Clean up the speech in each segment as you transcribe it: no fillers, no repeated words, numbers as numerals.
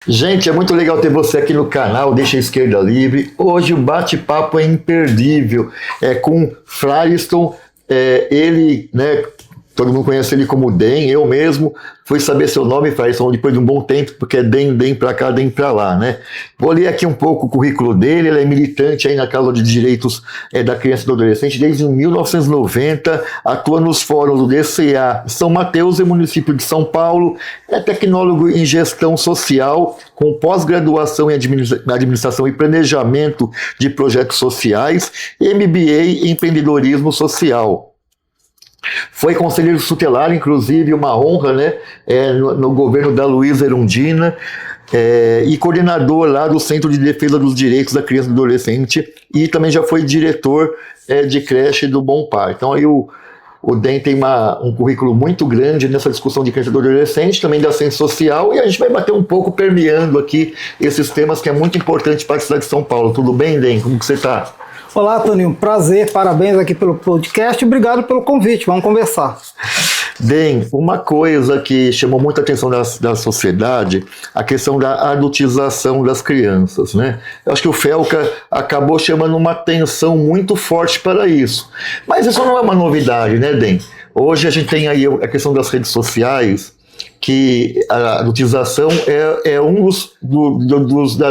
Gente, é muito legal ter você aqui no canal Deixa a Esquerda Livre. Hoje o bate-papo é imperdível, é com Fraliston, ele, né, todo mundo conhece ele como DEM, eu mesmo fui saber seu nome, Fraliston, depois de um bom tempo, porque é DEM pra cá, DEM pra lá, né? Vou ler aqui um pouco o currículo dele. Ele é militante aí na causa de direitos da criança e do adolescente desde 1990, atua nos fóruns do DCA São Mateus e município de São Paulo, é tecnólogo em gestão social, com pós-graduação em administração e planejamento de projetos sociais, e MBA em empreendedorismo social. Foi conselheiro tutelar, inclusive, uma honra, né, no governo da Luísa Erundina, e coordenador lá do Centro de Defesa dos Direitos da Criança e do Adolescente, e também já foi diretor de creche do Bom Par. Então aí o DEM tem um currículo muito grande nessa discussão de criança e do adolescente, também da ciência social, e a gente vai bater um pouco permeando aqui esses temas que é muito importante para a cidade de São Paulo. Tudo bem, DEM? Como que você está? Olá, Toninho. Prazer, parabéns aqui pelo podcast. Obrigado pelo convite. Vamos conversar. DEM, uma coisa que chamou muita atenção da sociedade, a questão da adultização das crianças, né? Eu acho que o Felca acabou chamando uma atenção muito forte para isso. Mas isso não é uma novidade, né, DEM? Hoje a gente tem aí a questão das redes sociais, que a adultização é um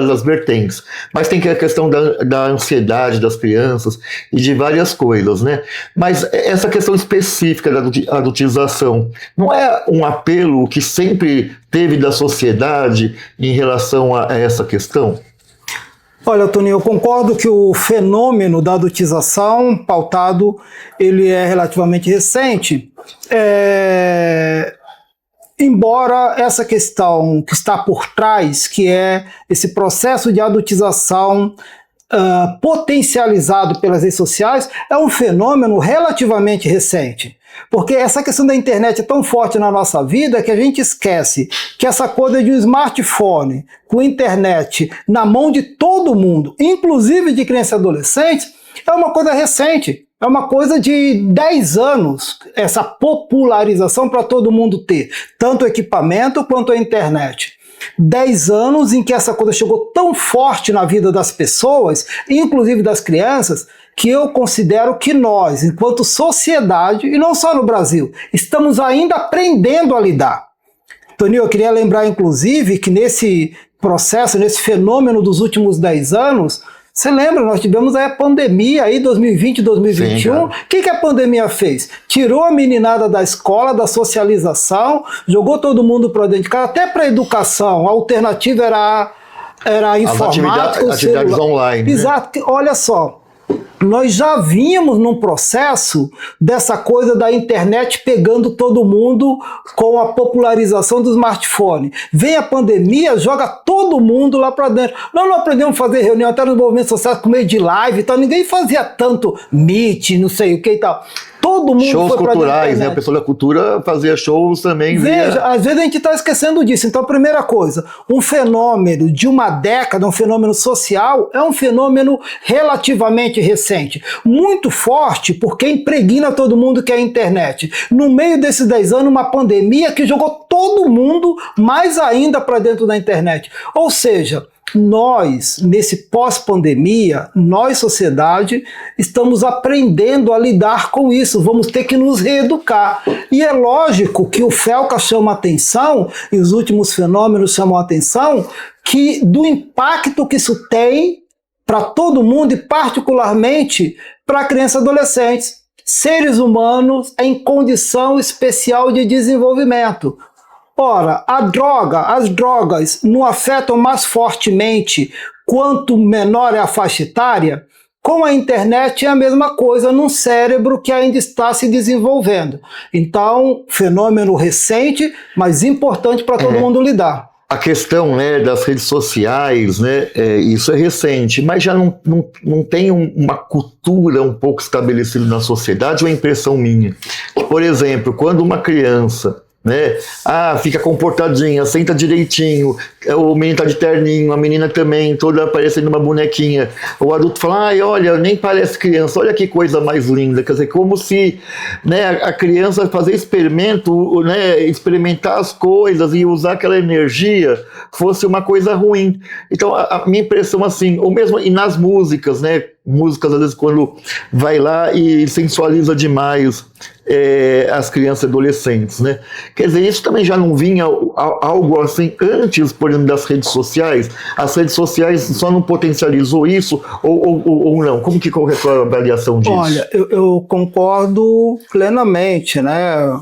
das vertentes, mas tem que a questão da ansiedade das crianças e de várias coisas, né? Mas essa questão específica da adultização não é um apelo que sempre teve da sociedade em relação a essa questão? Olha, Toninho, eu concordo que o fenômeno da adultização pautado, ele é relativamente recente. Embora essa questão que está por trás, que é esse processo de adultização potencializado pelas redes sociais, é um fenômeno relativamente recente. Porque essa questão da internet é tão forte na nossa vida que a gente esquece que essa coisa de um smartphone com internet na mão de todo mundo, inclusive de crianças e adolescentes, é uma coisa recente. É uma coisa de 10 anos, essa popularização para todo mundo ter, tanto o equipamento quanto a internet. 10 anos em que essa coisa chegou tão forte na vida das pessoas, inclusive das crianças, que eu considero que nós, enquanto sociedade, e não só no Brasil, estamos ainda aprendendo a lidar. Toninho, eu queria lembrar, inclusive, que nesse processo, nesse fenômeno dos últimos 10 anos, você lembra, nós tivemos a pandemia aí, 2020, 2021. O que a pandemia fez? Tirou a meninada da escola, da socialização, jogou todo mundo para dentro de casa, até para a educação. A alternativa era a informática. Atividades online. Exato. Né? Olha só, nós já vínhamos num processo dessa coisa da internet pegando todo mundo com a popularização do smartphone. Vem a pandemia, joga todo mundo lá para dentro. Nós não aprendemos a fazer reunião até nos movimentos sociais com meio de live e tal. Ninguém fazia tanto meet, não sei o que e tal. Todo mundo shows foi culturais, né? A pessoa da cultura fazia shows também. Veja, às vezes a gente está esquecendo disso. Então, primeira coisa, um fenômeno de uma década, um fenômeno social, é um fenômeno relativamente recente. Muito forte, porque impregna todo mundo que é a internet. No meio desses 10 anos, uma pandemia que jogou todo mundo mais ainda para dentro da internet. Ou seja, nós, nesse pós-pandemia, nós, sociedade, estamos aprendendo a lidar com isso, vamos ter que nos reeducar. E é lógico que o Felca chama atenção, e os últimos fenômenos chamam atenção, que do impacto que isso tem para todo mundo e particularmente para crianças e adolescentes, seres humanos em condição especial de desenvolvimento. Ora, as drogas não afetam mais fortemente quanto menor é a faixa etária? Com a internet é a mesma coisa num cérebro que ainda está se desenvolvendo. Então, fenômeno recente, mas importante para todo mundo lidar. A questão, né, das redes sociais, né, isso é recente, mas já não tem uma cultura um pouco estabelecida na sociedade, ou é impressão minha? Por exemplo, quando uma criança, né? Ah, fica comportadinha, senta direitinho, o menino tá de terninho, a menina também, toda parecendo uma bonequinha. O adulto fala, ai, olha, nem parece criança, olha que coisa mais linda. Quer dizer, como se, né, a criança fazer experimento, né, experimentar as coisas e usar aquela energia fosse uma coisa ruim. Então, a minha impressão, assim, ou mesmo e nas músicas, né, músicas às vezes quando vai lá e sensualiza demais as crianças e adolescentes, né? Quer dizer, isso também já não vinha algo assim antes, por exemplo, das redes sociais? As redes sociais só não potencializou isso ou não? Como que é a sua avaliação disso? Olha, eu concordo plenamente, né?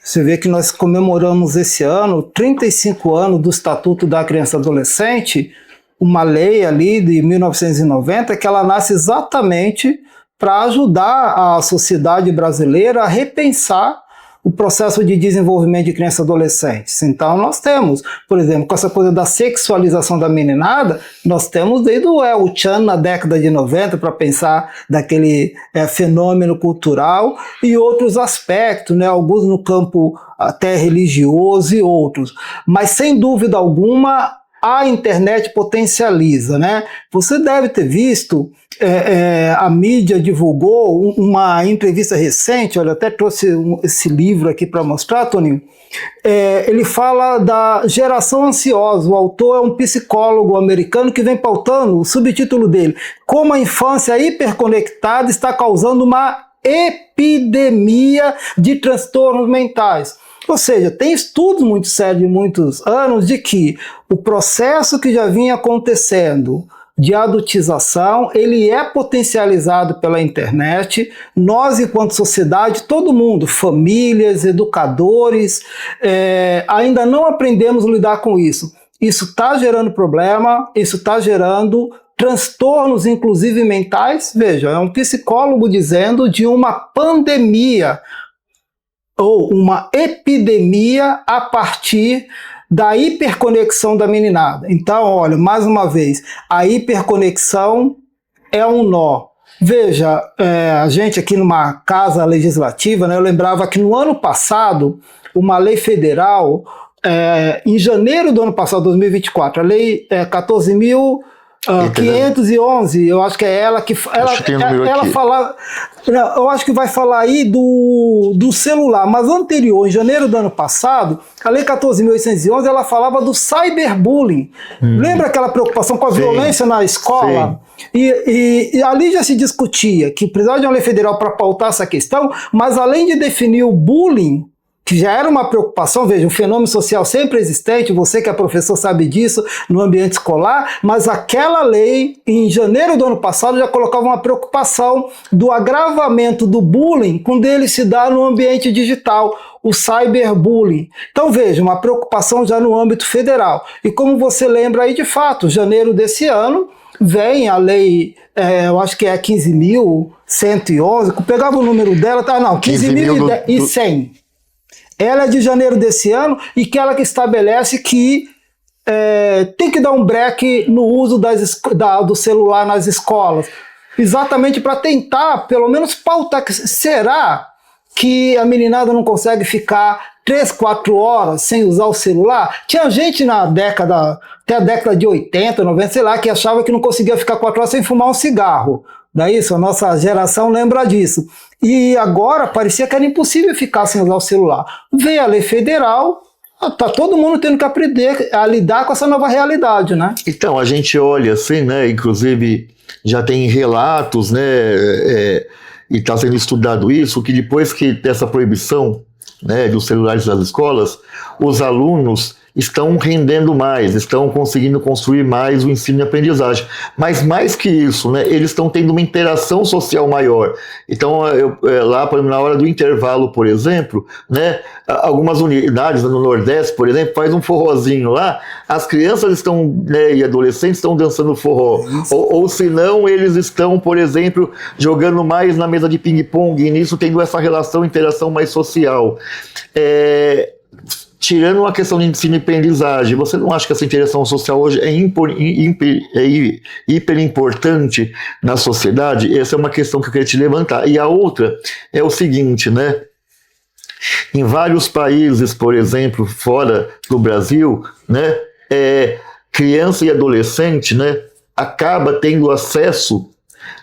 Você vê que nós comemoramos esse ano 35 anos do Estatuto da Criança e Adolescente, uma lei ali de 1990 que ela nasce exatamente para ajudar a sociedade brasileira a repensar o processo de desenvolvimento de crianças e adolescentes. Então nós temos, por exemplo, com essa coisa da sexualização da meninada, nós temos desde o El Chan na década de 90 para pensar daquele fenômeno cultural e outros aspectos, né, alguns no campo até religioso e outros. Mas sem dúvida alguma a internet potencializa, né? Você deve ter visto, a mídia divulgou uma entrevista recente, olha, eu até trouxe esse livro aqui para mostrar, Toninho. Ele fala da geração ansiosa. O autor é um psicólogo americano que vem pautando o subtítulo dele: Como a infância hiperconectada está causando uma epidemia de transtornos mentais. Ou seja, tem estudos muito sérios de muitos anos de que o processo que já vinha acontecendo de adultização, ele é potencializado pela internet. Nós, enquanto sociedade, todo mundo, famílias, educadores, ainda não aprendemos a lidar com isso. Isso está gerando problema, isso está gerando transtornos, inclusive mentais. Veja, é um psicólogo dizendo de uma pandemia ou uma epidemia a partir da hiperconexão da meninada. Então, olha, mais uma vez, a hiperconexão é um nó. Veja, a gente aqui numa casa legislativa, né, eu lembrava que no ano passado, uma lei federal, em janeiro do ano passado, 2024, a lei 14.511, eu acho que é ela que ela fala, eu acho que vai falar aí do celular, mas anterior, em janeiro do ano passado, a lei 14.811, ela falava do cyberbullying. Lembra aquela preocupação com a violência na escola? E ali já se discutia que precisava de uma lei federal para pautar essa questão, mas além de definir o bullying, que já era uma preocupação, veja, um fenômeno social sempre existente, você que é professor sabe disso, no ambiente escolar, mas aquela lei, em janeiro do ano passado, já colocava uma preocupação do agravamento do bullying quando ele se dá no ambiente digital, o cyberbullying. Então veja, uma preocupação já no âmbito federal. E como você lembra aí, de fato, janeiro desse ano, vem a lei, eu acho que é 15.111, pegava o número dela, tá? Não, 15.100. Ela é de janeiro desse ano e que ela que estabelece que tem que dar um break no uso do celular nas escolas, exatamente para tentar, pelo menos, pautar. Será que a meninada não consegue ficar 3, 4 horas sem usar o celular? Tinha gente na década, até a década de 80, 90, sei lá, que achava que não conseguia ficar 4 horas sem fumar um cigarro. Não é isso? A nossa geração lembra disso. E agora parecia que era impossível ficar sem usar o celular. Veio a lei federal, tá todo mundo tendo que aprender a lidar com essa nova realidade, né? Então, a gente olha assim, né? Inclusive, já tem relatos, né? E está sendo estudado isso, que depois que dessa proibição, né, dos celulares nas escolas, os alunos estão rendendo mais, estão conseguindo construir mais o ensino e aprendizagem. Mas mais que isso, né, eles estão tendo uma interação social maior. Então, lá na hora do intervalo, por exemplo, né, algumas unidades no Nordeste, por exemplo, faz um forrozinho lá, as crianças estão, né, e adolescentes estão dançando forró. Ou se não, eles estão, por exemplo, jogando mais na mesa de ping-pong, e nisso tendo essa relação, interação mais social. Tirando a questão de ensino e aprendizagem, você não acha que essa interação social hoje é hiper importante na sociedade? Essa é uma questão que eu queria te levantar. E a outra é o seguinte, né? Em vários países, por exemplo, fora do Brasil, né, criança e adolescente, né, acaba tendo acesso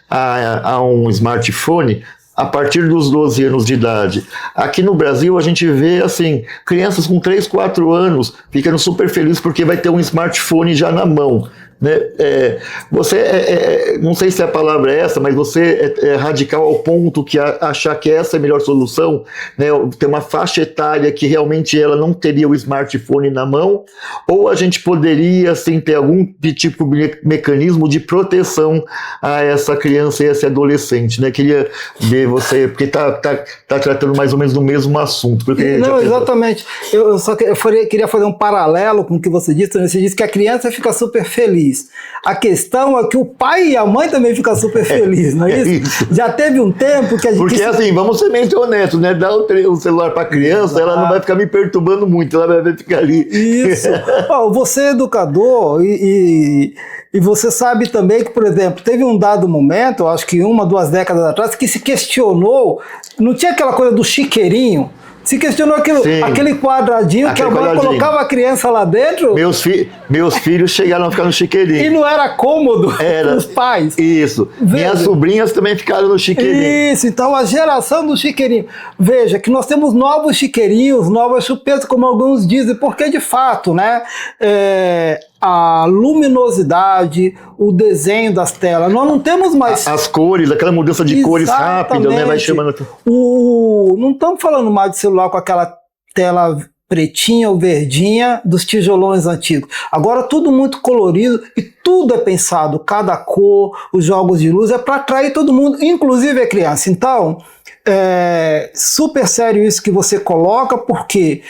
a um smartphone a partir dos 12 anos de idade. Aqui no Brasil a gente vê assim, crianças com 3, 4 anos ficando super felizes porque vai ter um smartphone já na mão. Né? Você não sei se a palavra é essa, mas você é radical ao ponto que achar que essa é a melhor solução, né? Ter uma faixa etária que realmente ela não teria o smartphone na mão, ou a gente poderia assim, ter algum tipo de mecanismo de proteção a essa criança e esse adolescente, né? Queria ver você, porque tá tratando mais ou menos do mesmo assunto. Não, exatamente. Eu só queria fazer um paralelo com o que você disse. Você disse que a criança fica super feliz. A questão é que o pai e a mãe também ficam super felizes, não é isso? Já teve um tempo que a gente... Porque assim, vamos ser bem honestos, né? Dar o celular para a criança, ela não vai ficar me perturbando muito, ela vai ficar ali. Isso. Você é educador e você sabe também que, por exemplo, teve um dado momento, acho que 1, 2 décadas atrás, que se questionou, não tinha aquela coisa do chiqueirinho? Se questionou aquele quadradinho que a mãe colocava a criança lá dentro. Meus filhos chegaram a ficar no chiqueirinho. E não era cômodo para os pais. Isso. Veja. Minhas sobrinhas também ficaram no chiqueirinho. Isso, então a geração do chiqueirinho. Veja que nós temos novos chiqueirinhos, novas chupetas, como alguns dizem, porque de fato, né? A luminosidade, o desenho das telas. Nós não temos mais... As cores, aquela mudança de cores rápida, né? Vai chamando... Não estamos falando mais de celular com aquela tela pretinha ou verdinha dos tijolões antigos. Agora tudo muito colorido e tudo é pensado, cada cor, os jogos de luz, é para atrair todo mundo, inclusive a criança. Então, super sério isso que você coloca, porque...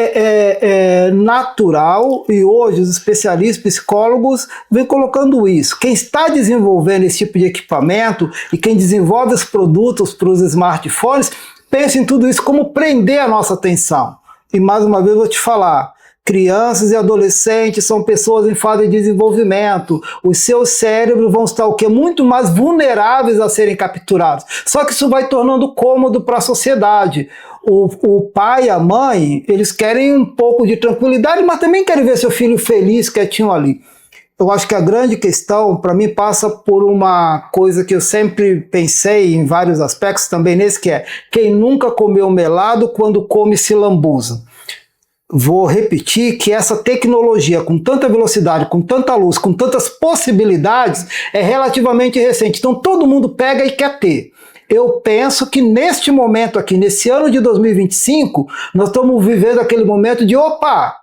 É natural e hoje os especialistas, psicólogos vêm colocando isso. Quem está desenvolvendo esse tipo de equipamento e quem desenvolve os produtos para os smartphones, pensa em tudo isso como prender a nossa atenção. E mais uma vez eu vou te falar, crianças e adolescentes são pessoas em fase de desenvolvimento. Os seus cérebros vão estar muito mais vulneráveis a serem capturados. Só que isso vai tornando cômodo para a sociedade. O pai e a mãe, eles querem um pouco de tranquilidade, mas também querem ver seu filho feliz, quietinho ali. Eu acho que a grande questão, para mim, passa por uma coisa que eu sempre pensei em vários aspectos, também nesse, que é quem nunca comeu melado quando come se lambuza. Vou repetir que essa tecnologia com tanta velocidade, com tanta luz, com tantas possibilidades, é relativamente recente. Então todo mundo pega e quer ter. Eu penso que neste momento aqui, nesse ano de 2025, nós estamos vivendo aquele momento de opa!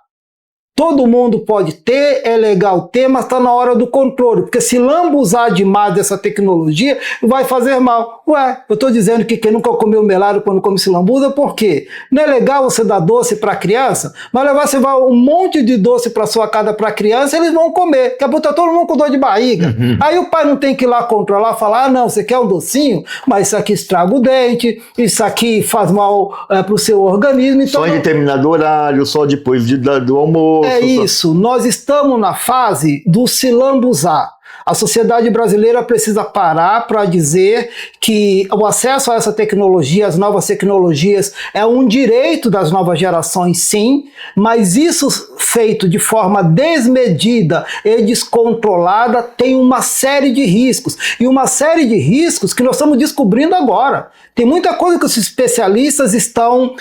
Todo mundo pode ter, é legal ter, mas está na hora do controle, porque se lambuzar demais dessa tecnologia, vai fazer mal. Ué, eu estou dizendo que quem nunca comeu melado quando come se lambuza, por quê? Não é legal você dar doce para a criança, mas você vai um monte de doce para sua casa para a criança, eles vão comer, que botar todo mundo com dor de barriga. Aí o pai não tem que ir lá controlar, falar, ah, não, você quer um docinho, mas isso aqui estraga o dente, isso aqui faz mal para o seu organismo. Então, só em determinado horário, só depois do almoço. É isso, nós estamos na fase do se lambuzar. A sociedade brasileira precisa parar para dizer que o acesso a essa tecnologia, as novas tecnologias, é um direito das novas gerações, sim, mas isso feito de forma desmedida e descontrolada tem uma série de riscos. E uma série de riscos que nós estamos descobrindo agora. Tem muita coisa que os especialistas estão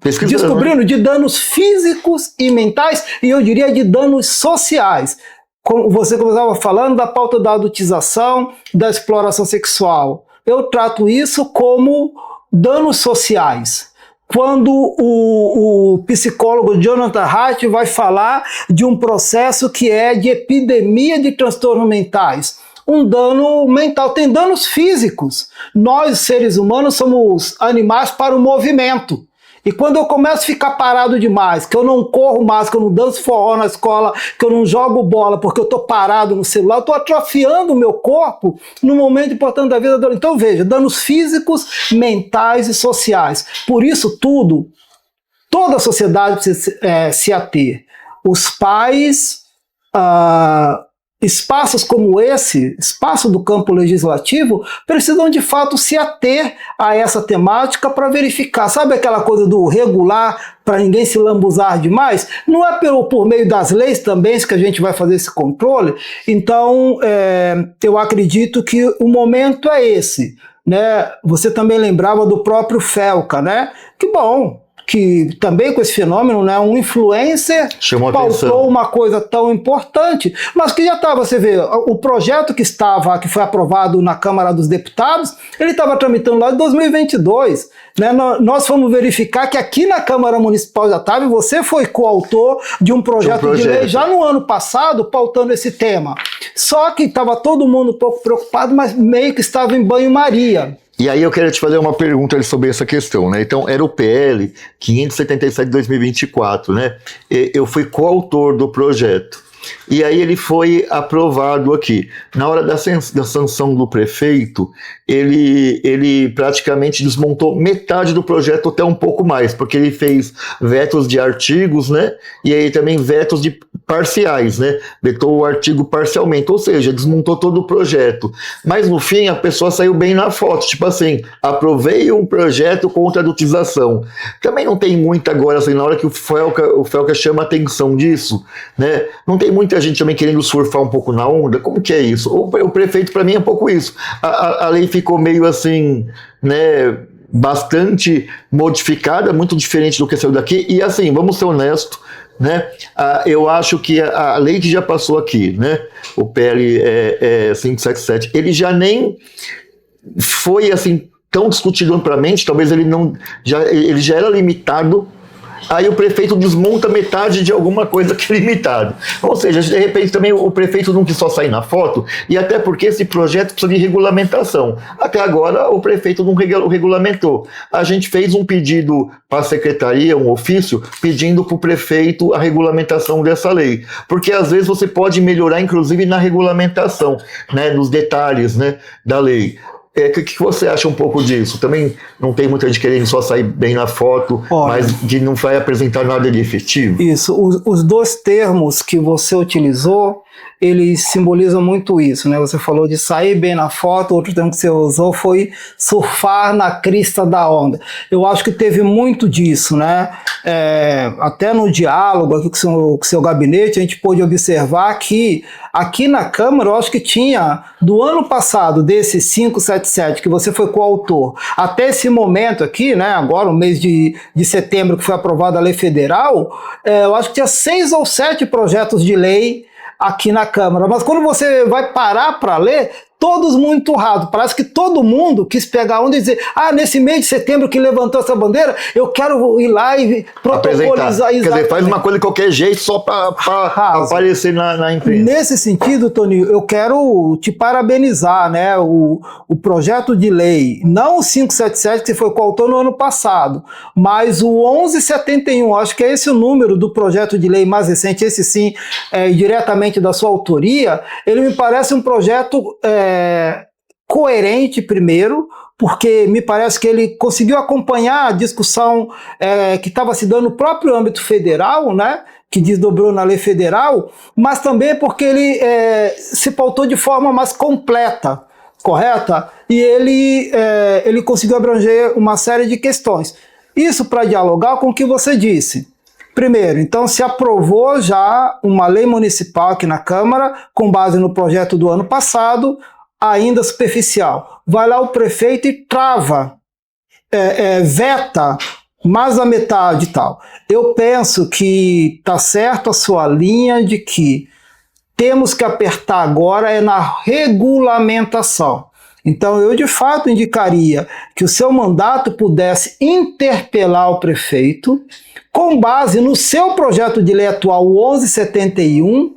descobrindo, de danos físicos e mentais, e eu diria de danos sociais. Como você estava falando da pauta da adultização, da exploração sexual. Eu trato isso como danos sociais. Quando o psicólogo Jonathan Haidt vai falar de um processo que é de epidemia de transtornos mentais. Um dano mental, tem danos físicos. Nós, seres humanos, somos animais para o movimento. E quando eu começo a ficar parado demais, que eu não corro mais, que eu não danço forró na escola, que eu não jogo bola porque eu estou parado no celular, eu estou atrofiando o meu corpo no momento importante da vida. Então veja, danos físicos, mentais e sociais. Por isso tudo, toda a sociedade precisa se ater. Os pais espaços como esse, espaço do campo legislativo, precisam de fato se ater a essa temática para verificar. Sabe aquela coisa do regular, para ninguém se lambuzar demais? Não é por meio das leis também que a gente vai fazer esse controle? Então, eu acredito que o momento é esse, né? Você também lembrava do próprio Felca, né? Que bom que também com esse fenômeno, né, um influencer pautou uma coisa tão importante, mas que já estava, você vê, o projeto que foi aprovado na Câmara dos Deputados, ele estava tramitando lá em 2022, né, nós fomos verificar que aqui na Câmara Municipal de Otávio, você foi coautor de um projeto de lei já no ano passado, pautando esse tema, só que estava todo mundo um pouco preocupado, mas meio que estava em banho-maria. E aí eu quero te fazer uma pergunta sobre essa questão, né? Então, era o PL 577 de 2024, né? Eu fui coautor do projeto. E aí ele foi aprovado aqui. Na hora da sanção do prefeito, ele praticamente desmontou metade do projeto, até um pouco mais, porque ele fez vetos de artigos, né? E aí também vetos de parciais, né? Vetou o artigo parcialmente, ou seja, desmontou todo o projeto. Mas no fim a pessoa saiu bem na foto, tipo assim, aprovei um projeto contra a adultização. Também não tem muito agora, assim, na hora que o Felca chama a atenção disso, né? Não tem muita gente também querendo surfar um pouco na onda. Como que é isso? O prefeito, para mim, é um pouco isso. A lei ficou meio assim, né, bastante modificada, muito diferente do que saiu daqui. E assim, vamos ser honestos, né? Eu acho que a lei que já passou aqui, né, o PL 577, ele já nem foi assim tão discutido amplamente, talvez ele já era limitado. Aí o prefeito desmonta metade de alguma coisa que é limitado. Ou seja, de repente também o prefeito não quis só sair na foto, e até porque esse projeto precisa de regulamentação. Até agora o prefeito não regulamentou. A gente fez um pedido para a secretaria, um ofício, pedindo para o prefeito a regulamentação dessa lei. Porque às vezes você pode melhorar, inclusive, na regulamentação, né, nos detalhes, né, da lei. O que você acha um pouco disso? Também não tem muita gente querendo só sair bem na foto, mas que não vai apresentar nada de efetivo? Isso, os dois termos que você utilizou, eles simbolizam muito isso, né? Você falou de sair bem na foto, outro termo que você usou foi surfar na crista da onda. Eu acho que teve muito disso, né? Até no diálogo aqui com o seu gabinete, a gente pôde observar que aqui na Câmara, eu acho que tinha, do ano passado, desse 577, que você foi coautor, até esse momento aqui, né, agora, no mês de setembro, que foi aprovada a lei federal, eu acho que tinha 6 ou 7 projetos de lei aqui na Câmara. Mas quando você vai parar para ler, todos muito raros. Parece que todo mundo quis pegar onda e dizer, nesse mês de setembro que levantou essa bandeira, eu quero ir lá e protocolizar. Quer dizer, faz uma coisa de qualquer jeito só para aparecer na imprensa. Nesse sentido, Toninho, eu quero te parabenizar, né? O projeto de lei, não o 577 que você foi coautor no ano passado, mas o 1171, acho que é esse o número do projeto de lei mais recente, esse sim, diretamente da sua autoria, ele me parece um projeto coerente, primeiro, porque me parece que ele conseguiu acompanhar a discussão que estava se dando no próprio âmbito federal, né, que desdobrou na lei federal, mas também porque ele se pautou de forma mais completa, correta? E ele conseguiu abranger uma série de questões. Isso para dialogar com o que você disse. Primeiro, então se aprovou já uma lei municipal aqui na Câmara, com base no projeto do ano passado, ainda superficial. Vai lá o prefeito e trava, veta mais da metade e tal. Eu penso que está certo a sua linha de que temos que apertar agora na regulamentação. Então eu de fato indicaria que o seu mandato pudesse interpelar o prefeito com base no seu projeto de lei atual, o 1171,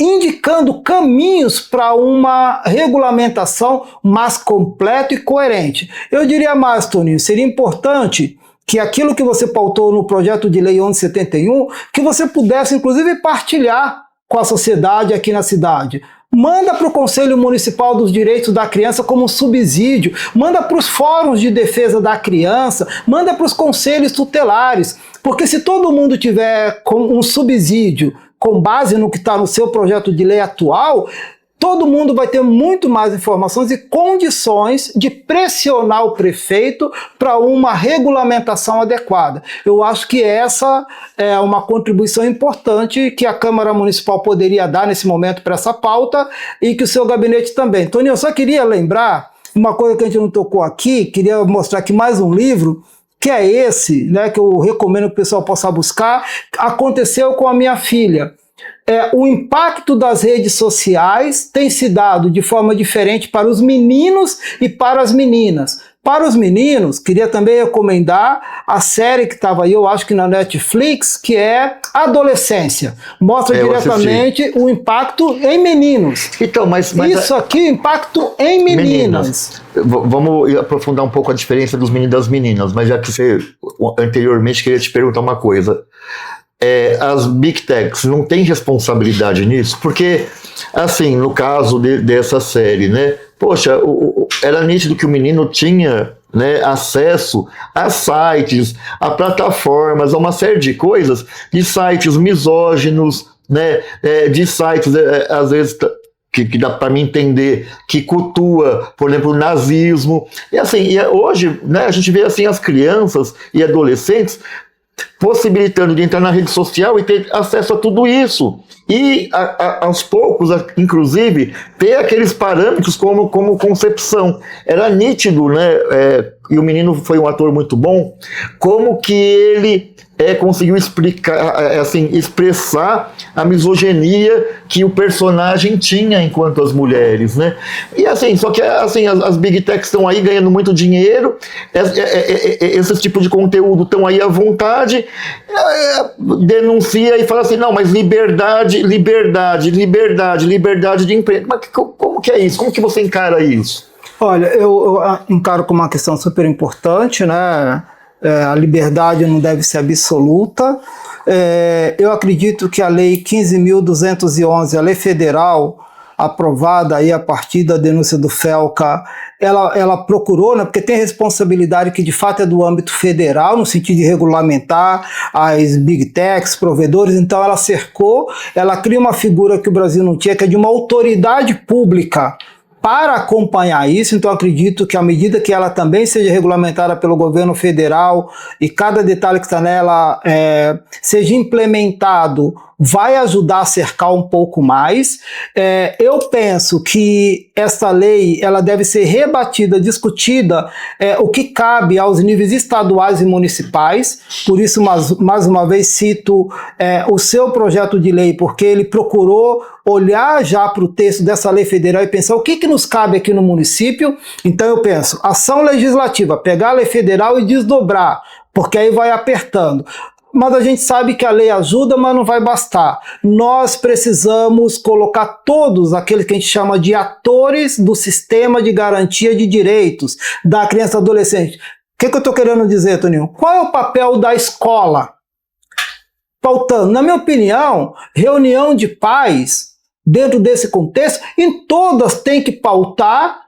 indicando caminhos para uma regulamentação mais completa e coerente. Eu diria mais, Toninho, seria importante que aquilo que você pautou no projeto de lei 1171, que você pudesse inclusive partilhar com a sociedade aqui na cidade. Manda para o Conselho Municipal dos Direitos da Criança como um subsídio, manda para os fóruns de defesa da criança, manda para os conselhos tutelares, porque se todo mundo tiver com um subsídio com base no que está no seu projeto de lei atual, todo mundo vai ter muito mais informações e condições de pressionar o prefeito para uma regulamentação adequada. Eu acho que essa é uma contribuição importante que a Câmara Municipal poderia dar nesse momento para essa pauta e que o seu gabinete também. Tony, eu só queria lembrar uma coisa que a gente não tocou aqui, queria mostrar aqui mais um livro, que é esse, né, que eu recomendo que o pessoal possa buscar. Aconteceu com a minha filha. O impacto das redes sociais tem se dado de forma diferente para os meninos e para as meninas. Para os meninos, queria também recomendar a série que estava aí, eu acho que na Netflix, que é Adolescência. Mostra diretamente o impacto em meninos. Então, mas isso aqui, impacto em meninas. Vamos aprofundar um pouco a diferença dos meninos e das meninas, mas já que você anteriormente queria te perguntar uma coisa. As Big Techs não têm responsabilidade nisso? Porque, assim, no caso dessa série, né? Poxa, era nítido que o menino tinha, né, acesso a sites, a plataformas, a uma série de coisas, de sites misóginos, né? De sites, às vezes, que dá para mim entender, que cultua, por exemplo, o nazismo. E assim, hoje, né, a gente vê assim as crianças e adolescentes possibilitando de entrar na rede social e ter acesso a tudo isso. E, aos poucos, inclusive, ter aqueles parâmetros como concepção. Era nítido, né? E o menino foi um ator muito bom, como que ele conseguiu expressar a misoginia que o personagem tinha enquanto as mulheres, né? E assim, só que assim, as Big Techs estão aí ganhando muito dinheiro, esse tipo de conteúdo estão aí à vontade, denuncia e fala assim, não, mas liberdade de emprego. Mas como que é isso? Como que você encara isso? Olha, eu encaro como uma questão super importante, né? A liberdade não deve ser absoluta. Eu acredito que a Lei 15.211, a lei federal, aprovada aí a partir da denúncia do FELCA, ela procurou, né, porque tem responsabilidade que de fato é do âmbito federal, no sentido de regulamentar as Big Techs, provedores, então ela cercou, ela cria uma figura que o Brasil não tinha, que é de uma autoridade pública, para acompanhar isso. Então acredito que à medida que ela também seja regulamentada pelo governo federal e cada detalhe que está nela seja implementado, vai ajudar a cercar um pouco mais. Eu penso que essa lei ela deve ser rebatida, discutida, o que cabe aos níveis estaduais e municipais. Por isso, mais uma vez, cito o seu projeto de lei, porque ele procurou olhar já para o texto dessa lei federal e pensar o que nos cabe aqui no município. Então eu penso, ação legislativa, pegar a lei federal e desdobrar, porque aí vai apertando. Mas a gente sabe que a lei ajuda, mas não vai bastar. Nós precisamos colocar todos aqueles que a gente chama de atores do sistema de garantia de direitos da criança e adolescente. O que eu estou querendo dizer, Toninho? Qual é o papel da escola? Faltando, na minha opinião, reunião de pais, dentro desse contexto, em todas tem que pautar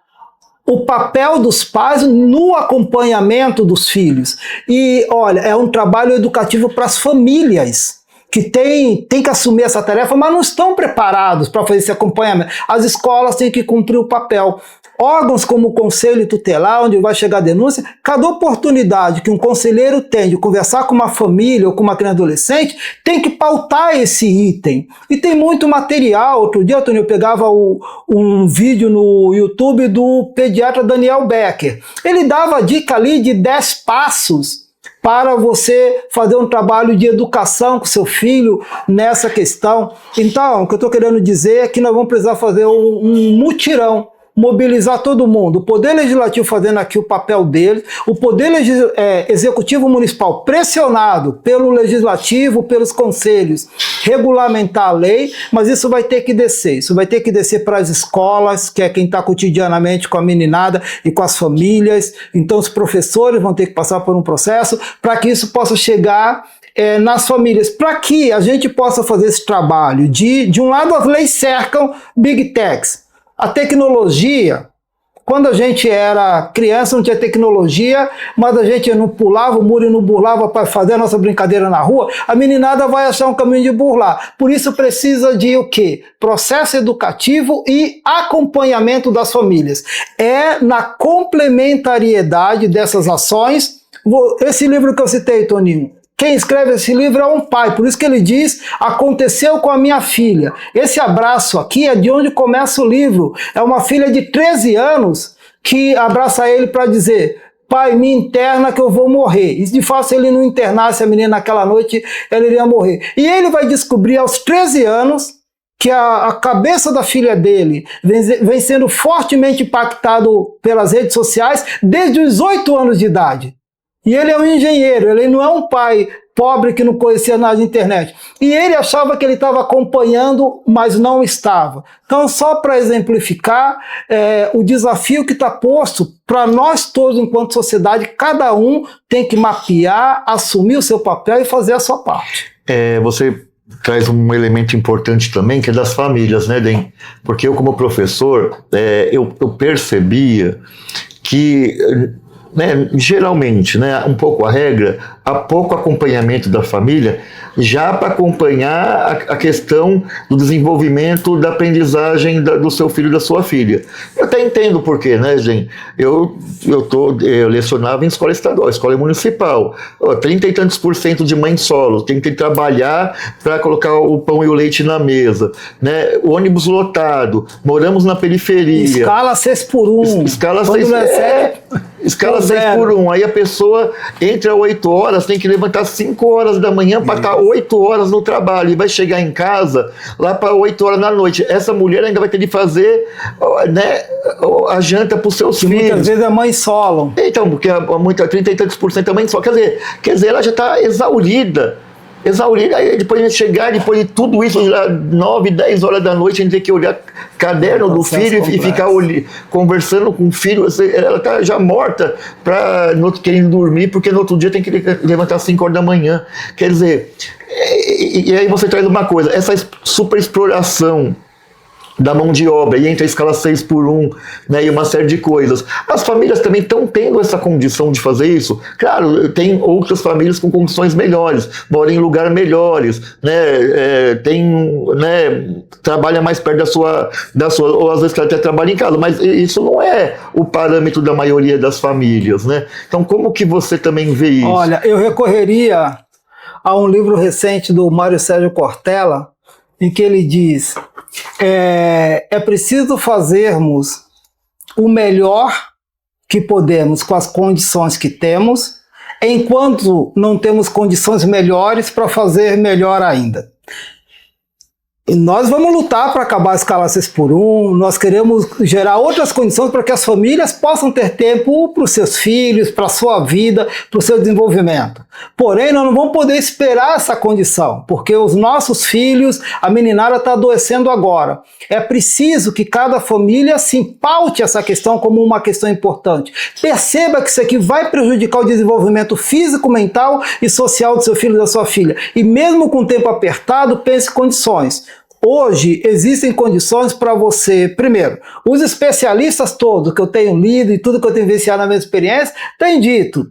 o papel dos pais no acompanhamento dos filhos. E, olha, é um trabalho educativo para as famílias, que tem que assumir essa tarefa, mas não estão preparados para fazer esse acompanhamento. As escolas têm que cumprir o papel. Órgãos como o Conselho Tutelar, onde vai chegar a denúncia, cada oportunidade que um conselheiro tem de conversar com uma família ou com uma criança adolescente, tem que pautar esse item. E tem muito material. Outro dia, Antônio, eu pegava um vídeo no YouTube do pediatra Daniel Becker. Ele dava a dica ali de 10 passos para você fazer um trabalho de educação com seu filho nessa questão. Então, o que eu estou querendo dizer é que nós vamos precisar fazer um mutirão, mobilizar todo mundo, o Poder Legislativo fazendo aqui o papel dele, o Poder Executivo Municipal pressionado pelo Legislativo, pelos conselhos, regulamentar a lei, mas isso vai ter que descer para as escolas, que é quem está cotidianamente com a meninada e com as famílias. Então os professores vão ter que passar por um processo para que isso possa chegar nas famílias, para que a gente possa fazer esse trabalho. De um lado, as leis cercam Big Techs. A tecnologia, Quando a gente era criança, não tinha tecnologia, mas a gente não pulava o muro e não burlava para fazer a nossa brincadeira na rua, a meninada vai achar um caminho de burlar. Por isso precisa de o quê? Processo educativo e acompanhamento das famílias. É na complementariedade dessas ações. Esse livro que eu citei, Toninho, quem escreve esse livro é um pai, por isso que ele diz, aconteceu com a minha filha. Esse abraço aqui é de onde começa o livro. É uma filha de 13 anos que abraça ele para dizer, pai, me interna que eu vou morrer. E de fato, se ele não internasse a menina naquela noite, ela iria morrer. E ele vai descobrir aos 13 anos que a cabeça da filha dele vem sendo fortemente impactado pelas redes sociais desde os 8 anos de idade. E ele é um engenheiro, ele não é um pai pobre que não conhecia nada de internet. E ele achava que ele estava acompanhando, mas não estava. Então, só para exemplificar o desafio que está posto para nós todos, enquanto sociedade, cada um tem que mapear, assumir o seu papel e fazer a sua parte. Você traz um elemento importante também, que é das famílias, né, Den? Porque eu, como professor, eu percebia que... geralmente, um pouco a regra, há pouco acompanhamento da família, já para acompanhar a questão do desenvolvimento da aprendizagem do seu filho e da sua filha. Eu até entendo por quê, né, gente? Eu lecionava em escola estadual, escola municipal, 30 e tantos % de mães solo, tem que trabalhar para colocar o pão e o leite na mesa, né? O ônibus lotado, moramos na periferia. Escala 6x1. Escala 6x1. Aí a pessoa entra 8 horas, tem que levantar 5 horas da manhã para estar 8 horas no trabalho e vai chegar em casa lá para 8 horas da noite. Essa mulher ainda vai ter de fazer, né, a janta para os seus filhos. Muitas vezes a mãe solo. Então, porque 30 e tantos % da mãe solo. Quer dizer, ela já está exaurida, aí depois a gente chegar, depois de tudo isso, 9, 10 horas da noite, a gente tem que olhar caderno do filho e ficar conversando com o filho. Ela está já morta, querendo dormir, porque no outro dia tem que levantar 5 horas da manhã. Quer dizer, e aí você traz uma coisa, essa superexploração da mão de obra, e entra a escala 6x1, né, e uma série de coisas. As famílias também estão tendo essa condição de fazer isso. Claro, tem outras famílias com condições melhores, moram em lugares melhores, né, trabalha mais perto da sua, ou às vezes até trabalha em casa, mas isso não é o parâmetro da maioria das famílias, né? Então, como que você também vê isso? Olha, eu recorreria a um livro recente do Mário Sérgio Cortella, em que ele diz: é preciso fazermos o melhor que podemos com as condições que temos, enquanto não temos condições melhores para fazer melhor ainda. E nós vamos lutar para acabar a escala 6x1, nós queremos gerar outras condições para que as famílias possam ter tempo para os seus filhos, para a sua vida, para o seu desenvolvimento. Porém, nós não vamos poder esperar essa condição, porque os nossos filhos, a meninada está adoecendo agora. É preciso que cada família se paute essa questão como uma questão importante. Perceba que isso aqui vai prejudicar o desenvolvimento físico, mental e social do seu filho e da sua filha. E mesmo com o tempo apertado, pense em condições. Hoje existem condições para você, primeiro, os especialistas todos que eu tenho lido e tudo que eu tenho vivenciado na minha experiência, têm dito,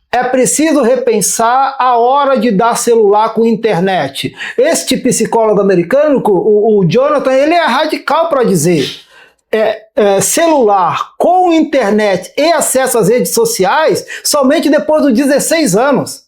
é preciso repensar a hora de dar celular com internet. Este psicólogo americano, o Jonathan, ele é radical para dizer, celular com internet e acesso às redes sociais somente depois dos 16 anos.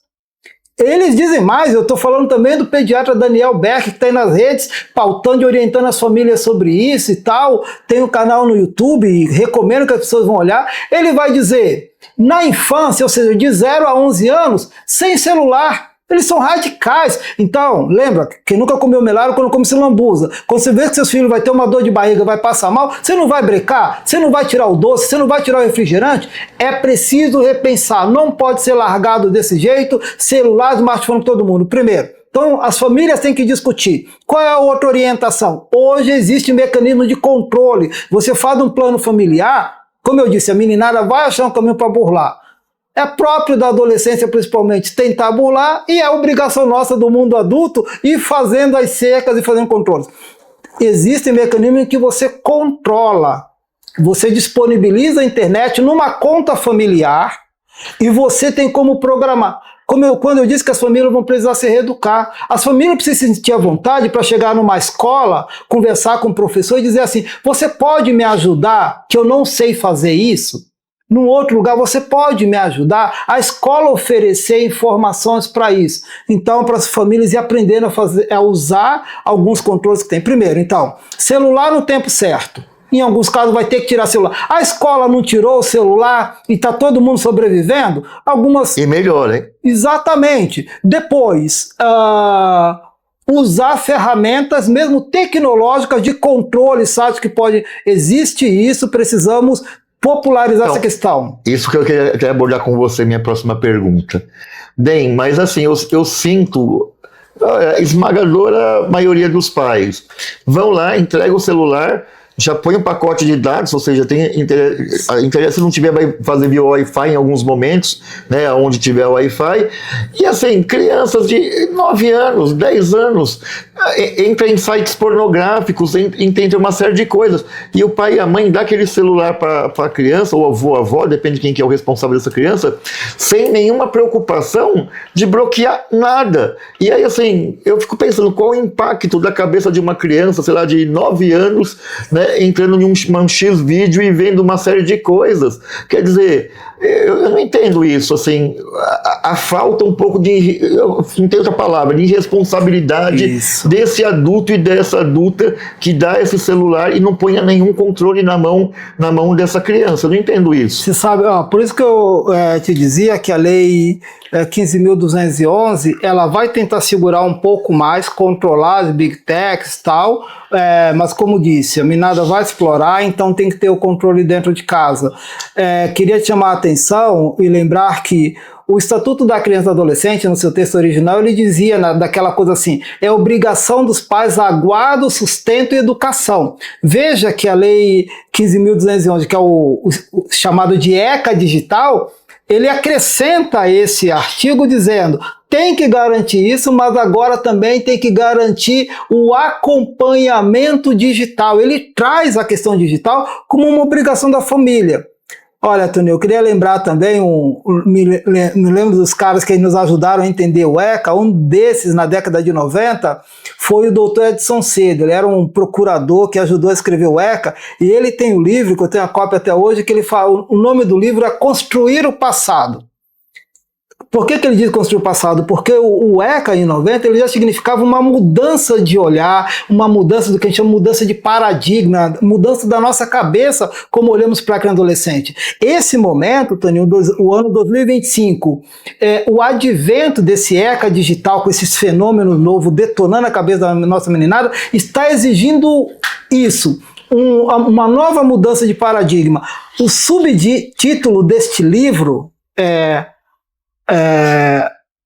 Eles dizem mais, eu estou falando também do pediatra Daniel Beck, que está aí nas redes, pautando e orientando as famílias sobre isso e tal, tem um canal no YouTube, recomendo que as pessoas vão olhar. Ele vai dizer, na infância, ou seja, de 0 a 11 anos, sem celular. Eles são radicais. Então, lembra, quem nunca comeu melado quando come lambuza. Quando você vê que seus filhos vai ter uma dor de barriga, vai passar mal, você não vai brecar, você não vai tirar o doce, você não vai tirar o refrigerante. É preciso repensar. Não pode ser largado desse jeito, celular, smartphone, todo mundo. Primeiro. Então, as famílias têm que discutir. Qual é a outra orientação? Hoje existe mecanismo de controle. Você faz um plano familiar, como eu disse, a meninada vai achar um caminho para burlar. É próprio da adolescência, principalmente, tentar burlar, e é obrigação nossa do mundo adulto ir fazendo as cercas e fazendo controles. Existem mecanismos em que você controla. Você disponibiliza a internet numa conta familiar e você tem como programar. Quando eu disse que as famílias vão precisar se reeducar, as famílias precisam se sentir à vontade para chegar numa escola, conversar com o professor e dizer assim, você pode me ajudar que eu não sei fazer isso? Num outro lugar, você pode me ajudar? A escola oferecer informações para isso. Então, para as famílias ir aprendendo a usar alguns controles que tem. Primeiro, então, celular no tempo certo. Em alguns casos vai ter que tirar celular. A escola não tirou o celular e está todo mundo sobrevivendo? Algumas... E melhor, hein? Exatamente. Depois, usar ferramentas mesmo tecnológicas de controle, sabe que pode... Existe isso, precisamos popularizar essa questão. Isso que eu queria abordar com você, minha próxima pergunta. Bem, mas assim, eu sinto... A esmagadora maioria dos pais vão lá, entregam o celular, já põe um pacote de dados, ou seja, tem interesse, se não tiver, vai fazer via Wi-Fi em alguns momentos, né, onde tiver Wi-Fi, e assim, crianças de 9 anos, 10 anos, entra em sites pornográficos, entra uma série de coisas, e o pai e a mãe dá aquele celular para a criança, ou avô, avó, depende de quem que é o responsável dessa criança, sem nenhuma preocupação de bloquear nada. E aí, assim, eu fico pensando, qual o impacto da cabeça de uma criança, sei lá, de 9 anos, né, entrando em um X-vídeo e vendo uma série de coisas. Quer dizer, eu não entendo isso, assim, a falta um pouco de, não tem outra palavra, de irresponsabilidade desse adulto e dessa adulta que dá esse celular e não põe nenhum controle na mão dessa criança. Eu não entendo isso. Você sabe, por isso que eu te dizia que a lei 15.211, ela vai tentar segurar um pouco mais, controlar as big techs e tal, mas como disse, a meninada vai explorar, então tem que ter o controle dentro de casa. Queria te chamar a atenção e lembrar que o Estatuto da Criança e do Adolescente, no seu texto original, ele dizia daquela coisa assim, é obrigação dos pais a guarda, sustento e educação. Veja que a lei 15.211, que é o chamado de ECA digital, ele acrescenta esse artigo dizendo, tem que garantir isso, mas agora também tem que garantir o acompanhamento digital. Ele traz a questão digital como uma obrigação da família. Olha, Tony, eu queria lembrar também, me lembro dos caras que nos ajudaram a entender o ECA, um desses na década de 90 foi o doutor Edson Cedo, ele era um procurador que ajudou a escrever o ECA, e ele tem um livro, que eu tenho a cópia até hoje, que ele fala, o nome do livro é Construir o Passado. Por que ele diz construir o passado? Porque o ECA em 90 ele já significava uma mudança de olhar, uma mudança do que a gente chama de mudança de paradigma, mudança da nossa cabeça como olhamos para a adolescente. Esse momento, Toninho, o ano 2025, o advento desse ECA digital com esses fenômenos novos detonando a cabeça da nossa meninada, está exigindo isso. Uma nova mudança de paradigma. O subtítulo deste livro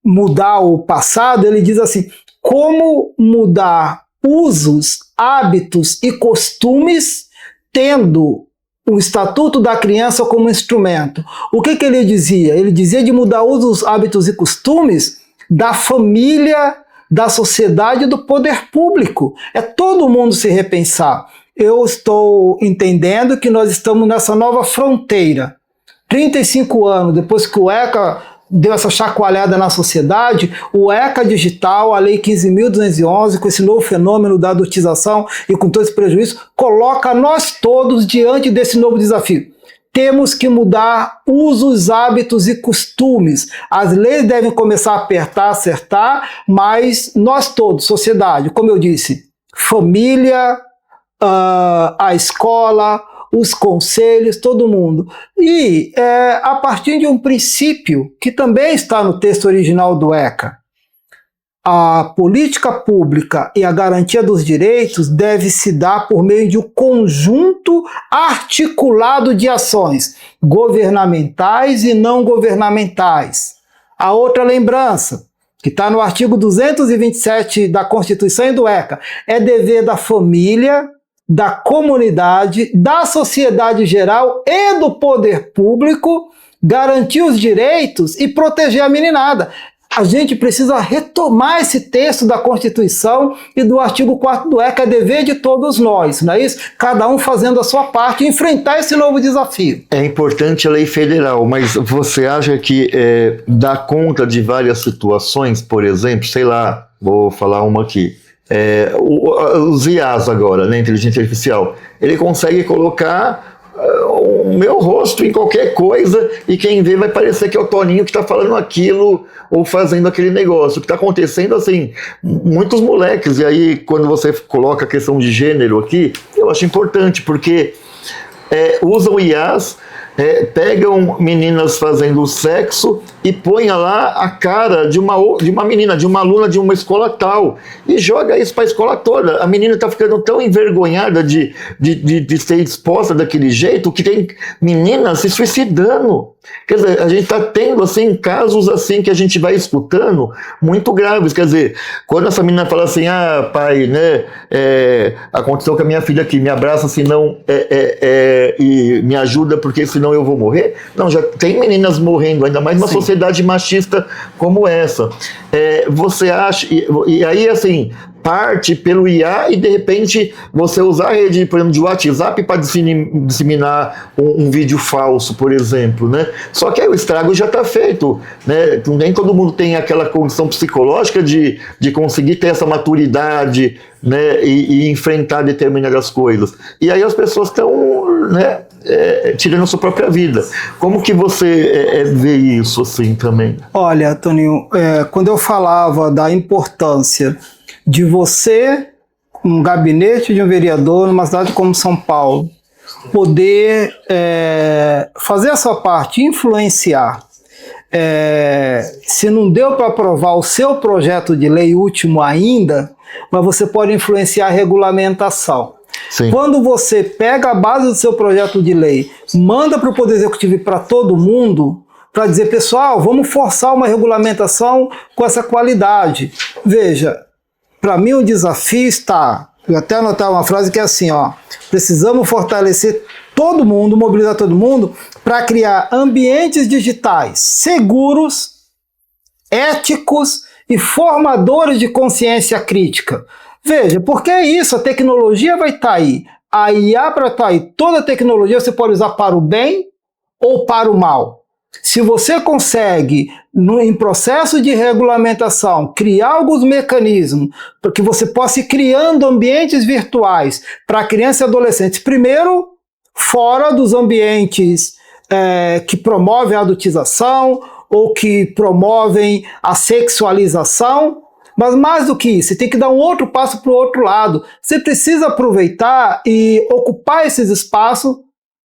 mudar o passado, ele diz assim, como mudar usos, hábitos e costumes tendo o Estatuto da Criança como instrumento. O que ele dizia? Ele dizia de mudar usos, hábitos e costumes da família, da sociedade e do poder público. É todo mundo se repensar. Eu estou entendendo que nós estamos nessa nova fronteira. 35 anos depois que o ECA deu essa chacoalhada na sociedade, o ECA digital, a lei 15.211, com esse novo fenômeno da adultização e com todo esse prejuízo, coloca nós todos diante desse novo desafio. Temos que mudar usos, hábitos e costumes. As leis devem começar a apertar, acertar, mas nós todos, sociedade, como eu disse, família, a escola, os conselhos, todo mundo. E a partir de um princípio que também está no texto original do ECA, a política pública e a garantia dos direitos deve se dar por meio de um conjunto articulado de ações governamentais e não governamentais. A outra lembrança, que está no artigo 227 da Constituição e do ECA, é dever da família, da comunidade, da sociedade geral e do poder público garantir os direitos e proteger a meninada. a gente precisa retomar esse texto da Constituição e do artigo 4º do ECA, é dever de todos nós, não é isso? Cada um fazendo a sua parte e enfrentar esse novo desafio. É importante a lei federal, mas você acha que dá conta de várias situações, por exemplo, sei lá, vou falar uma aqui, os IAs agora, né, inteligência artificial, ele consegue colocar o meu rosto em qualquer coisa e quem vê vai parecer que é o Toninho que está falando aquilo ou fazendo aquele negócio. O que está acontecendo, assim, muitos moleques, e aí quando você coloca a questão de gênero aqui, eu acho importante, porque usam IAs, pegam meninas fazendo sexo e põem lá a cara de uma menina, de uma aluna de uma escola tal, e joga isso para a escola toda. A menina está ficando tão envergonhada de ser exposta daquele jeito que tem meninas se suicidando. Quer dizer, a gente está tendo assim, casos assim que a gente vai escutando muito graves. Quer dizer, quando essa menina fala assim, pai, né, aconteceu com a minha filha aqui, me abraça senão e me ajuda porque senão eu vou morrer. Não, já tem meninas morrendo, ainda mais numa sociedade machista como essa. Você acha, e aí assim, parte pelo IA e de repente você usar a rede, por exemplo, de WhatsApp para disseminar um vídeo falso, por exemplo, né? Só que aí o estrago já está feito, né? Nem todo mundo tem aquela condição psicológica de conseguir ter essa maturidade, né? E enfrentar determinadas coisas. E aí as pessoas estão, né, tirando a sua própria vida. Como que você vê isso assim também? Olha, Toninho, quando eu falava da importância de você, um gabinete de um vereador numa cidade como São Paulo, poder fazer a sua parte, influenciar. Se não deu para aprovar o seu projeto de lei último ainda, mas você pode influenciar a regulamentação. Sim. Quando você pega a base do seu projeto de lei, manda para o Poder Executivo e para todo mundo, para dizer, pessoal, vamos forçar uma regulamentação com essa qualidade. Veja, para mim o desafio está, eu até anotar uma frase que é assim, precisamos fortalecer todo mundo, mobilizar todo mundo para criar ambientes digitais seguros, éticos e formadores de consciência crítica. Veja, porque é isso, a tecnologia vai estar aí, a IA para estar aí, toda a tecnologia você pode usar para o bem ou para o mal. Se você consegue, em processo de regulamentação, criar alguns mecanismos para que você possa ir criando ambientes virtuais para crianças e adolescentes, primeiro, fora dos ambientes que promovem a adultização ou que promovem a sexualização, mas mais do que isso, você tem que dar um outro passo para o outro lado. Você precisa aproveitar e ocupar esses espaços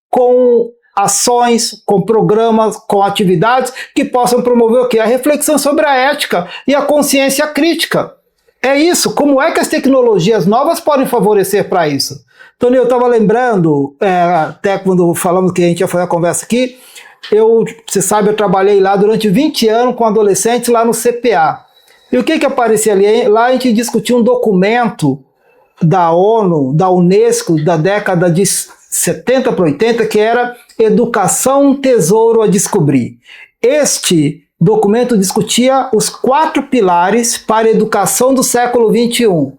com ações, com programas, com atividades que possam promover o quê? A reflexão sobre a ética e a consciência crítica. É isso. Como é que as tecnologias novas podem favorecer para isso? Tony, eu estava lembrando, até quando falamos que a gente ia fazer a conversa aqui, você sabe, eu trabalhei lá durante 20 anos com adolescentes lá no CPA. E o que aparecia ali? Lá a gente discutia um documento da ONU, da Unesco, da década de 70 para 80, que era Educação, um Tesouro a Descobrir. Este documento discutia os 4 pilares para a educação do século XXI.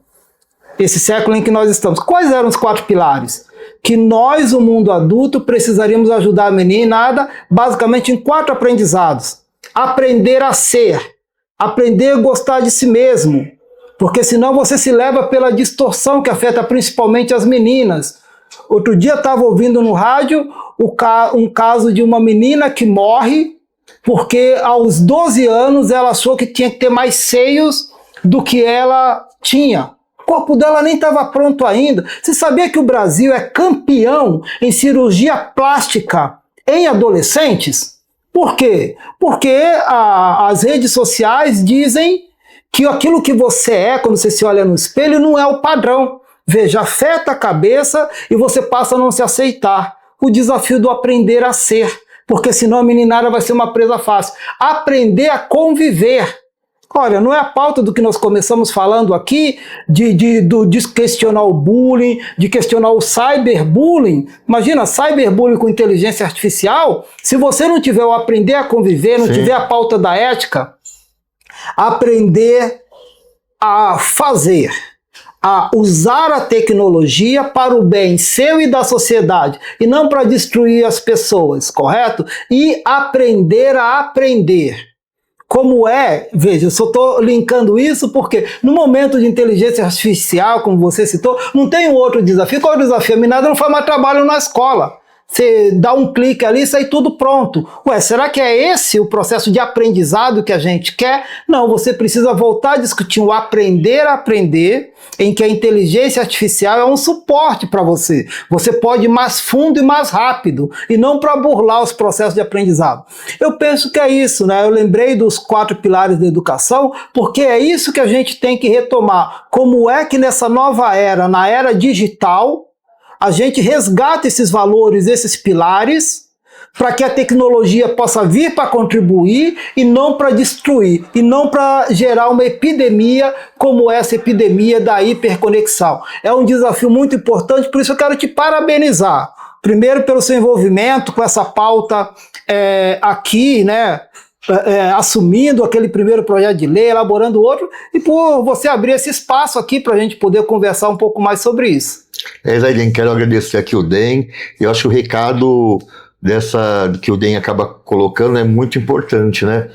Esse século em que nós estamos. Quais eram os 4 pilares? Que nós, o mundo adulto, precisaríamos ajudar a meninada basicamente em 4 aprendizados. Aprender a ser, aprender a gostar de si mesmo, porque senão você se leva pela distorção que afeta principalmente as meninas. Outro dia eu estava ouvindo no rádio um caso de uma menina que morre porque aos 12 anos ela achou que tinha que ter mais seios do que ela tinha. O corpo dela nem estava pronto ainda. Você sabia que o Brasil é campeão em cirurgia plástica em adolescentes? Por quê? Porque as redes sociais dizem que aquilo que você é, quando você se olha no espelho, não é o padrão. Veja, afeta a cabeça e você passa a não se aceitar. O desafio do aprender a ser, porque senão a meninada vai ser uma presa fácil. Aprender a conviver. Olha, não é a pauta do que nós começamos falando aqui, de questionar o bullying, de questionar o cyberbullying. Imagina, cyberbullying com inteligência artificial, se você não tiver o aprender a conviver, não tiver a pauta da ética, aprender a fazer, a usar a tecnologia para o bem seu e da sociedade, e não para destruir as pessoas, correto? E aprender a aprender. Como veja, eu só estou linkando isso porque no momento de inteligência artificial, como você citou, não tem um outro desafio. Qual é o desafio? A meninada não faz mais trabalho na escola. Você dá um clique ali e sai tudo pronto. Ué, será que é esse o processo de aprendizado que a gente quer? Não, você precisa voltar a discutir o aprender a aprender, em que a inteligência artificial é um suporte para você. Você pode ir mais fundo e mais rápido, e não para burlar os processos de aprendizado. Eu penso que é isso, né? Eu lembrei dos 4 pilares da educação, porque é isso que a gente tem que retomar. Como é que nessa nova era, na era digital, a gente resgata esses valores, esses pilares, para que a tecnologia possa vir para contribuir e não para destruir, e não para gerar uma epidemia como essa epidemia da hiperconexão. É um desafio muito importante, por isso eu quero te parabenizar. Primeiro pelo seu envolvimento com essa pauta aqui, né? Assumindo aquele primeiro projeto de lei, elaborando outro, e por você abrir esse espaço aqui para a gente poder conversar um pouco mais sobre isso. Zaidan, quero agradecer aqui o DEM. Eu acho que o recado que o DEM acaba colocando é muito importante, né?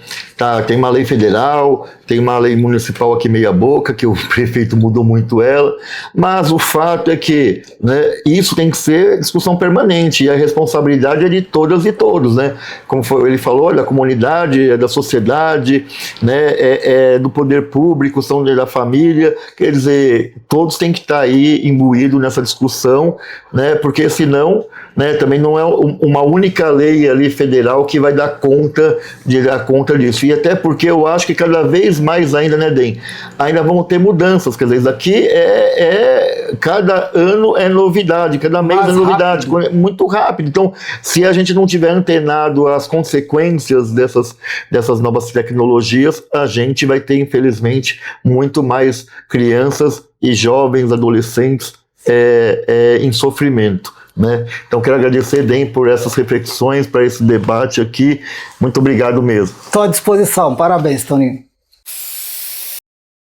Tem uma lei federal, tem uma lei municipal aqui meia boca, que o prefeito mudou muito ela, mas o fato é que, né, isso tem que ser discussão permanente, e a responsabilidade é de todas e todos, né? Como ele falou, da comunidade, da sociedade, né, do poder público, são da família, quer dizer, todos têm que estar aí imbuídos nessa discussão, né, porque senão, né, também não é uma única lei ali federal que vai dar conta disso. E até porque eu acho que cada vez mais ainda, né, DEM, ainda vão ter mudanças, quer dizer, isso aqui cada ano é novidade, cada mês é novidade, muito rápido. Então, se a gente não tiver antenado às consequências dessas novas tecnologias, a gente vai ter, infelizmente, muito mais crianças e jovens, adolescentes em sofrimento, né? Então quero agradecer, DEM, por essas reflexões, para esse debate aqui. Muito obrigado mesmo. Estou à disposição. Parabéns, Toninho.